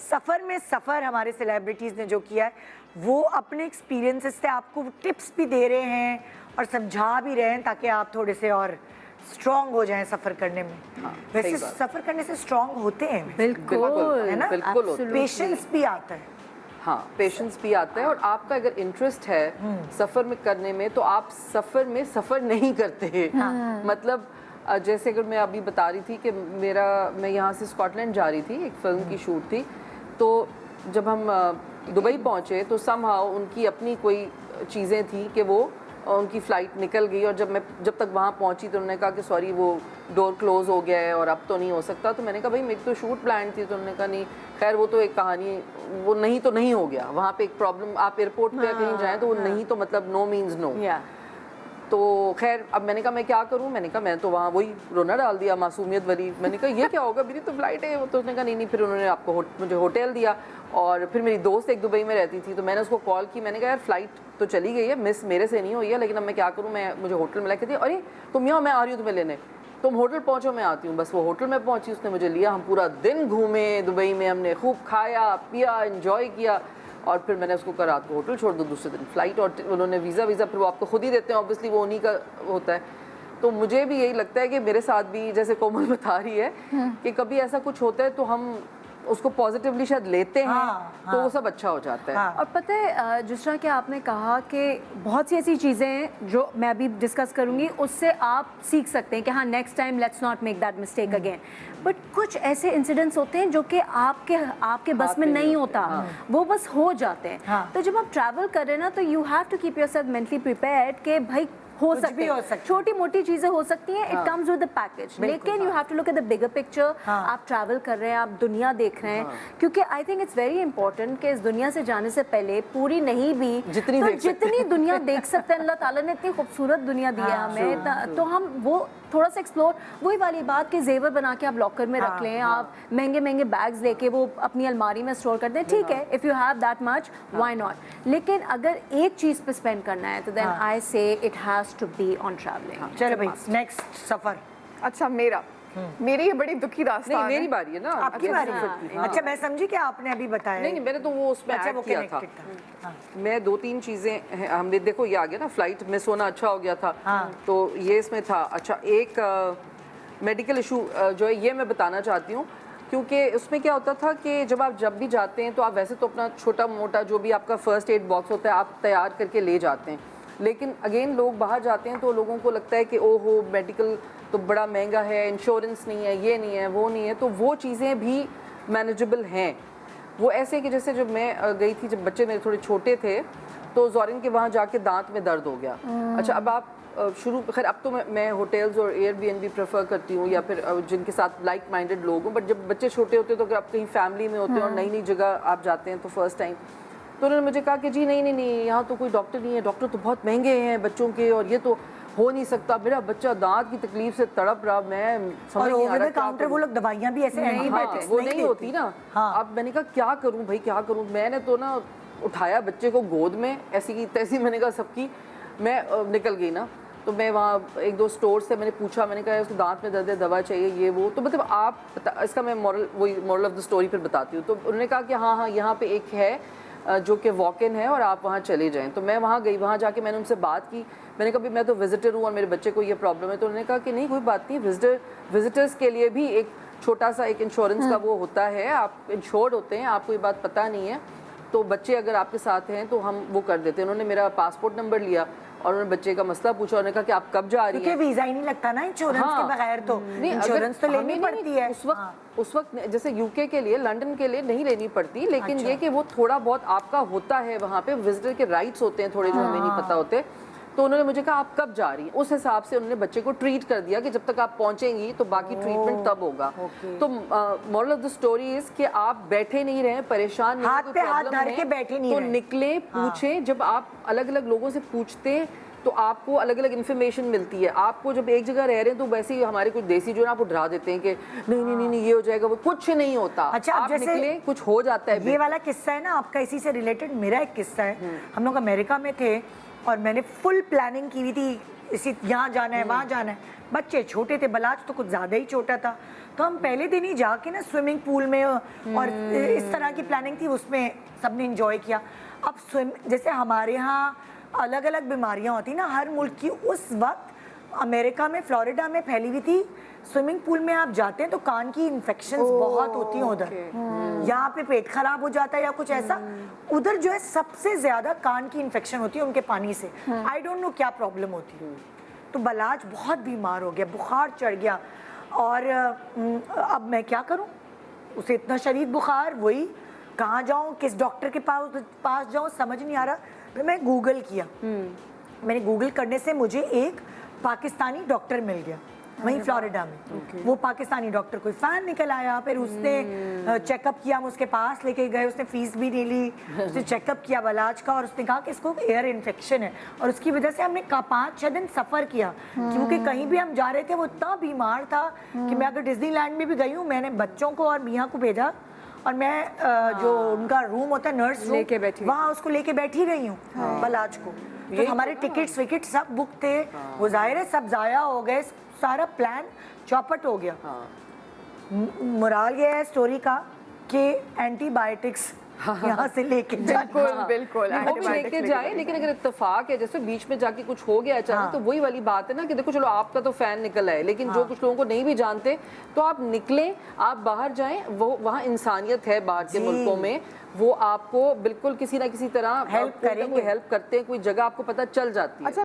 सफ़र में सफ़र हमारे सेलिब्रिटीज़ ने जो किया है वो अपने एक्सपीरियंसेस से आपको टिप्स भी दे रहे हैं और समझा भी रहे हैं ताकि आप थोड़े से और स्ट्रॉन्ग हो जाएं सफ़र करने में। वैसे सफ़र करने से स्ट्रॉन्ग होते हैं, बिल्कुल है ना, बिल्कुल, पेशेंस भी आता है। हाँ, पेशेंस भी आता है और आपका अगर इंटरेस्ट है सफ़र में करने में तो आप सफ़र में सफ़र नहीं करते। मतलब जैसे अगर मैं अभी बता रही थी कि मैं यहाँ से स्कॉटलैंड जा रही थी, एक फिल्म की शूट थी, तो जब हम दुबई पहुँचे तो समहाउ उनकी अपनी कोई चीज़ें थी कि वो उनकी फ़्लाइट निकल गई और जब तक वहाँ पहुँची तो उन्होंने कहा कि सॉरी वो डोर क्लोज़ हो गया है और अब तो नहीं हो सकता। तो मैंने कहा भाई मेरी तो शूट प्लान थी। तो उन्होंने कहा नहीं, खैर वो तो एक कहानी, वो नहीं तो नहीं हो गया, वहाँ पे एक प्रॉब्लम, आप एयरपोर्ट पे कहीं जाएँ तो वो नहीं तो मतलब नो मीन्स नो। तो खैर अब मैंने कहा मैं क्या करूं, मैंने कहा मैं तो वहाँ वही रोना डाल दिया मासूमियत वाली। मैंने कहा ये क्या होगा, मेरी तो फ्लाइट है। तो उसने कहा नहीं, फिर उन्होंने आपको मुझे होटल दिया और फिर मेरी दोस्त एक दुबई में रहती थी तो मैंने उसको कॉल की, मैंने कहा यार फ्लाइट तो चली गई है, मिस मेरे से नहीं हुई है, लेकिन अब मैं क्या करूँ, मुझे होटल मिला के दिया। अरे तुम यहाँ, मैं आ रही हूँ तुम्हें लेने, तुम होटल पहुँचो मैं आती हूँ। बस वो होटल में पहुँची, उसने मुझे लिया, हम पूरा दिन घूमे दुबई में, हमने खूब खाया पिया एंजॉय किया और फिर मैंने उसको कहा रात को होटल छोड़ दो, दूसरे दिन फ्लाइट। और उन्होंने वीज़ा फिर वो आपको खुद ही देते हैं, ऑब्वियसली वो उन्हीं का होता है। तो मुझे भी यही लगता है कि मेरे साथ भी जैसे कोमल बता रही है कि कभी ऐसा कुछ होता है तो हम उसको पॉजिटिवली शायद लेते हैं तो वो सब अच्छा हो जाता है। और पता है जिस तरह कि आपने कहा कि बहुत सी ऐसी चीज़ें हैं जो मैं अभी डिस्कस करूंगी, उससे आप सीख सकते हैं कि हाँ next time let's not make that mistake again. But कुछ ऐसे इंसिडेंट्स होते हैं जो कि आपके बस में नहीं होता, वो बस हो जाते हैं। तो जब आप ट्रैवल कर रहे हैं ना तो you have to keep yourself mentally prepared कि भाई हो सकती है, छोटी मोटी चीजें हो सकती हैं, it comes with the package, लेकिन you have to look at the bigger picture. आप ट्रैवल कर रहे हैं, आप दुनिया देख रहे हैं, क्योंकि I think it's very important कि इस दुनिया से जाने से पहले पूरी नहीं भी जितनी दुनिया देख सकते हैं, अल्लाह ताला ने इतनी खूबसूरत दुनिया दी है हमें, तो हम वो थोड़ा सा एक्सप्लोर, वही वाली बात कि जेवर बना के आप लॉकर में रख लें, आप महंगे महंगे बैग्स लेके वो अपनी अलमारी में स्टोर कर दें, ठीक है, if you have that much why not. लेकिन अगर एक चीज़ पे स्पेंड करना है तो then I say it has to be on travelling. चलो भाई नेक्स्ट सफ़र। अच्छा मेरी ये बड़ी दुखी दास्तान है। मेरी बारी है ना, आपकी बारी है। अच्छा मैं समझी कि आपने अभी बताया। नहीं मैंने तो वो उसमें ऐड किया था। मैं 2-3 चीज़ें हमने, देखो ये आ गया ना, फ्लाइट मिस होना अच्छा हो गया था, तो ये इसमें था। अच्छा एक मेडिकल इशू जो है ये मैं बताना चाहती हूँ, क्योंकि उसमें क्या होता था कि जब भी जाते हैं तो आप वैसे तो अपना छोटा मोटा जो भी आपका फर्स्ट एड बॉक्स होता है आप तैयार करके ले जाते हैं, लेकिन अगेन लोग बाहर जाते हैं तो लोगों को लगता है कि ओहो मेडिकल तो बड़ा महंगा है, इंश्योरेंस नहीं है, ये नहीं है, वो नहीं है। तो वो चीज़ें भी मैनेजेबल हैं। वो ऐसे कि जैसे जब मैं गई थी, जब बच्चे मेरे थोड़े छोटे थे, तो जॉरिन के वहाँ जाके दांत में दर्द हो गया। अच्छा अब आप खैर अब तो मैं होटल्स और एयरबीएनबी प्रेफर करती हूँ, या फिर जिनके साथ लाइक माइंडेड लोग हों। बट जब बच्चे छोटे होते हैं तो अगर आप कहीं फैमिली में होते हैं और नई नई जगह आप जाते हैं तो फर्स्ट टाइम, तो उन्होंने मुझे कहा कि जी नहीं यहाँ तो कोई डॉक्टर नहीं है, डॉक्टर तो बहुत महंगे हैं बच्चों के और ये तो हो नहीं सकता, मेरा बच्चा दांत की तकलीफ से तड़प रहा, मैं समझ नहीं आ रहा काउंटर वो लोग दवाइयां भी ऐसे एंटीबायोटिक्स वो नहीं होती ना। अब मैंने कहा क्या करूं भाई क्या करूं, मैंने तो ना उठाया बच्चे को गोद में ऐसी की तैसी, मैंने कहा सबकी, मैं निकल गई ना। तो मैं वहाँ 1-2 स्टोर से मैंने पूछा, मैंने कहा उसको दांत में दर्द है, दवा चाहिए, ये वो। तो मतलब आप इसका मैं मॉरल ऑफ द स्टोरी फिर बताती हूँ। तो उन्होंने कहा कि हाँ यहाँ पे एक है जो कि वॉक इन है और आप वहाँ चले जाएं। तो मैं वहाँ गई, वहाँ जाके मैंने उनसे बात की, मैंने कहा मैं तो विजिटर हूँ और मेरे बच्चे को ये प्रॉब्लम है। तो उन्होंने कहा कि नहीं कोई बात नहीं, विजिटर्स के लिए भी एक छोटा सा एक इंश्योरेंस का वो होता है, आप इंश्योर्ड होते हैं, आपको ये बात पता नहीं है, तो बच्चे अगर आपके साथ हैं तो हम वो कर देते हैं। उन्होंने मेरा पासपोर्ट नंबर लिया और उन्होंने बच्चे का मसला पूछा, उन्होंने कहा कि आप कब जा रही हैं, वीजा ही नहीं लगता ना इंश्योरेंस के बगैर, तो इंश्योरेंस तो लेनी पड़ती है। उस वक्त जैसे यूके के लिए, लंदन के लिए नहीं लेनी पड़ती, लेकिन ये कि वो थोड़ा बहुत आपका होता है, वहाँ पे विजिटर के राइट्स होते हैं थोड़े जो हमें नहीं पता होते। तो उन्होंने मुझे कहा आप कब जा रही हैं, उस हिसाब से उन्होंने बच्चे को ट्रीट कर दिया कि जब तक आप पहुंचेंगी तो बाकी ट्रीटमेंट तब होगा। तो moral of the story is कि आप बैठे नहीं रहे, परेशान नहीं, हाथ पे हाथ धर के बैठे नहीं तो निकले, पूछें। जब आप अलग अलग लोगों से पूछते हैं तो आपको अलग अलग इन्फॉर्मेशन मिलती है। आपको जब एक जगह रह रहे हैं तो वैसे ही हमारे कुछ देसी जो है आपको डरा देते हैं कि नहीं ये हो जाएगा, वो कुछ नहीं होता। अच्छा आप जैसे निकले कुछ हो जाता है। ये वाला किस्सा है ना आपका, इसी से रिलेटेड मेरा एक किस्सा है। हम लोग अमेरिका में थे और मैंने फुल प्लानिंग की हुई थी, इसी यहाँ जाना है वहाँ जाना है, बच्चे छोटे थे, बलाज तो कुछ ज़्यादा ही छोटा था। तो हम पहले दिन ही जाके ना स्विमिंग पूल में और इस तरह की प्लानिंग थी, उसमें सबने इंजॉय किया। अब जैसे हमारे यहाँ अलग अलग बीमारियाँ होती ना हर मुल्क की, उस वक्त अमेरिका में फ्लोरिडा में फैली हुई थी। स्विमिंग पूल में आप जाते हैं तो कान की इन्फेक्शंस बहुत होती हैं उधर, यहाँ पे पेट खराब हो जाता है या कुछ ऐसा, उधर जो है सबसे ज्यादा कान की इन्फेक्शन होती है उनके पानी से। आई डोंट नो क्या प्रॉब्लम होती है। तो बलाज बहुत बीमार हो गया, बुखार चढ़ गया, और अब मैं क्या करूं, उसे इतना शदीद बुखार, वही कहाँ जाऊं, किस डॉक्टर के पास जाऊं, समझ नहीं आ रहा। फिर मैं गूगल किया, मैंने गूगल करने से मुझे एक पाकिस्तानी डॉक्टर मिल गया वहीं फ्लोरिडा में। वो पाकिस्तानी डॉक्टर कोई फैन निकल आया, फिर उसने चेकअप किया, हम उसके पास लेके गए, उसने फीस भी नहीं ली, उसने चेकअप किया बलाज का, और उसने कहा कि इसको एयर इन्फेक्शन है, और उसकी वजह से हमने 5-6 दिन सफ़र किया, क्योंकि कहीं भी हम जा रहे थे वो इतना बीमार था कि मैं अगर डिज्नीलैंड में भी गई हूँ, मैंने बच्चों को और मियाँ को भेजा, और मैं जो उनका रूम होता है नर्स रूम, वहाँ उसको लेके बैठी रही हूँ बलाज को। तो हमारे टिकट्स विकेट सब बुक थे, वो जाहिर है सब ज़ाया हो गए, सारा प्लान चौपट हो गया। मुराल ये है स्टोरी का कि एंटीबायोटिक्स यहाँ से लेके बिल्कुल वो भी लेके जाए, लेकिन अगर इत्तेफाक है जैसे बीच में जाके कुछ हो गया अचानक, तो वही वाली बात है ना कि देखो चलो आपका तो फैन निकल है, लेकिन जो कुछ लोगों को नहीं भी जानते, तो आप निकलें, आप बाहर जाएं, वो वहाँ इंसानियत है बाहर के मुल्कों में, वो आपको बिल्कुल किसी ना किसी तरह हेल्प करेंगे, हेल्प करते हैं, कोई जगह आपको पता चल जाती है।